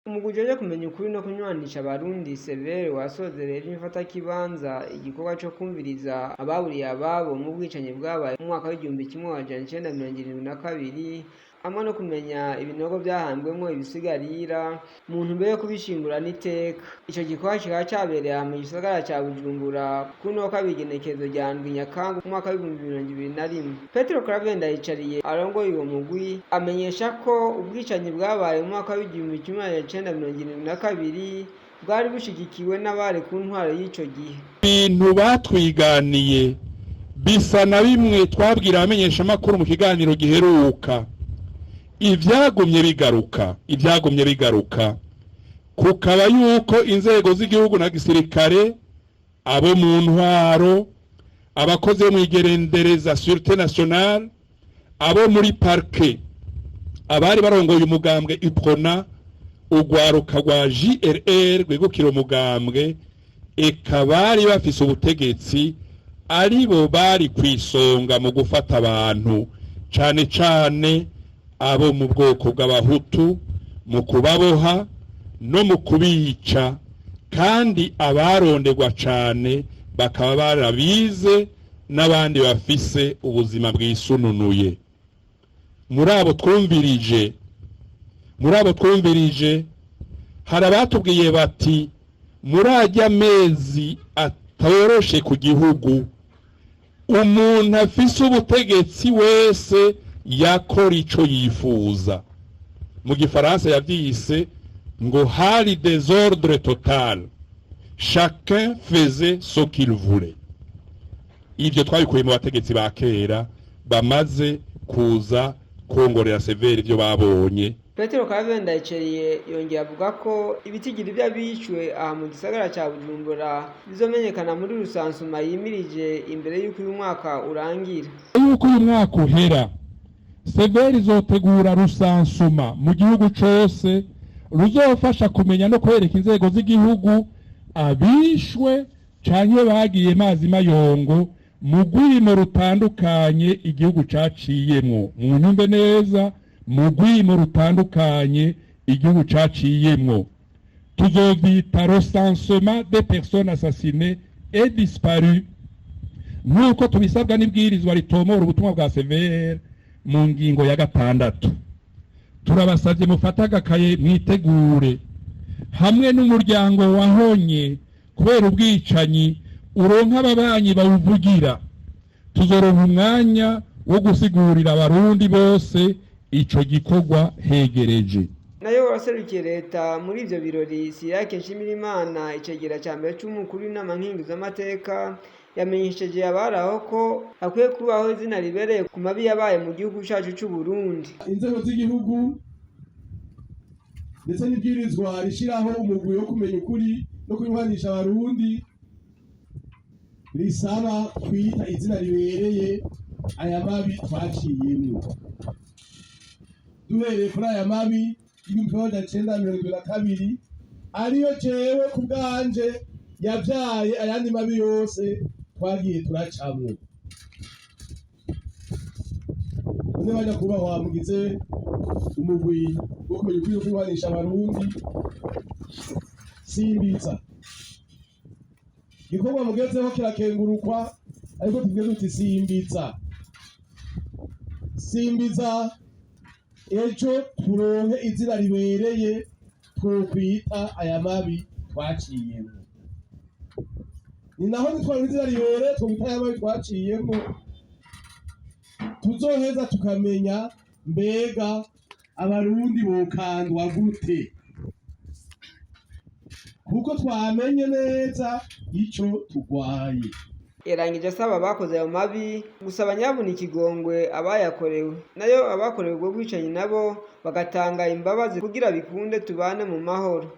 umugwi ujejwe kumenya ukuri no kunywanisha abarundi severe wasozereje imfatakibanza igikorwa co kumviriza ababuriye ababo mu bwicanyi bwabaye mu mwaka w'1972 hamwe no kumenya ibinogo byahambwemo ibisigarira mu ntumbero yo kubishingura n'iteka. Ico gikorwa kikaba cabereye mu gisagara ca Bujumbura kuno kabigenekezo rya ndwi Nyakanga mu mwaka w'2021. Petero Claver Ndayicariye arongoye uwo mugwi amenyesha ko ubwicanyi bwabaye mu mwaka w'1972 bwari bushigikiwe n'abari ku ntwaro y'ico gihe. Ibintu batwiganiye bisa na bimwe twabwira abamenyesha makuru mu kiganiro giheruka. Ivyagumye bigaruka kukaba yuko inzego z'igihugu na gisirikare, abo mu ntwaro, abakozi bo mwigerendereza Sûreté Nationale, abo muri parquet, abari barongoye umugambwe Iprona, ugwaruka rwa JRR rwegukira umugambwe, eka bari bafise ubutegetsi, aribo bari kwisonga mu gufata abantu cane cane abo mu bwoko bw'abahutu, mu kubaboha no mu kubica, kandi abaronderwa cane bakaba barabize n'abandi bafise ubuzima bwisununuye. Muri abo twumvirije hari abatubwiye bati muri ajya mezi atoroshe ku gihugu, umuntu afise ubutegetsi wese yakora ico yifuza. Mu gifaransa yavyise ngo hari désordre total, chacun faisait ce qu'il voulait. Ivyo twabikuye mu bategetsi ba kera bamaze kuza kongorera severe ivyo babonye. Petero Claver Ndayicariye yongeye avuga ko ibitigiri by'abishwe aha mu gisagara ca Bujumbura bizomenyekana muri rusansuma yimirije imbere y'uko uyu mwaka urangira. Yuko uyu mwaka uhera, severe izotegura rusansuma mu gihugu cose ruzofasha kumenya no kwereka inzego z'igihugu abishwe canke bagiye mazi mayongo mu rwimo rutandukanye igihugu caciyemwo. Mu nyumve neza, mu rwimo rutandukanye igihugu caciyemwo. Tuzovita recensement des personnes assassinées et disparues, nk'uko tubisabwa n'ibwirizwa ritomora ubutumwa bwa severe mu ngingo ya 6. Turabasavye mufata agakaye mwitegure, hamwe n'umuryango wahonye kubera ubwicanyi uronka ababanyi bawuvugira. Tuzoronka umwanya wo gusigurira abarundi bose ico gikorwa hegereje. Nayo waserukiye leta muri ivyo birori Sirake Nshimirimana, icegera ca mbere c'umukuru w'inama nkenguzamateka, yamenyesheje abaraho ko hakwiye kubaho izina ribereye ku mabi yabaye mu gihugu cacu c'u Burundi. Inzego z'igihugu ndetse n'ibwirizwa rishiraho umugwi wo kumenya ukuri no kunywanisha abarundi risaba kwita izina ribereye aya mabi twaciyemwo. Duhereye kuri aya mabi y'1972 ariyo jewe ku bwanje yavyaye ayandi mabi yose twagiye turacamwo. None bajya kubahwa mugize umugwi wo kumenya ukuri no kunywanisha abarundi Simbiza. Igikorwa mugezeho kirakengurukwa, ariko tubwire tuti Simbiza ejo turonke izina ribereye twokwita aya mabi twaciyemo. Ni naho nitwaronke izina ribereye twokwita aya mabi twaciyemo, tuzoheza tukamenya mbega abarundi bokandwa gute, kuko twamenye neza ico tugwaye. Yarangije asaba abakoze ayo mabi gusaba nyabuna ikigongwe abayakorewe, nayo abakorewe ubwo bwicanyi nabo bagatanga imbabazi kugira bikunde tubane mu mahoro.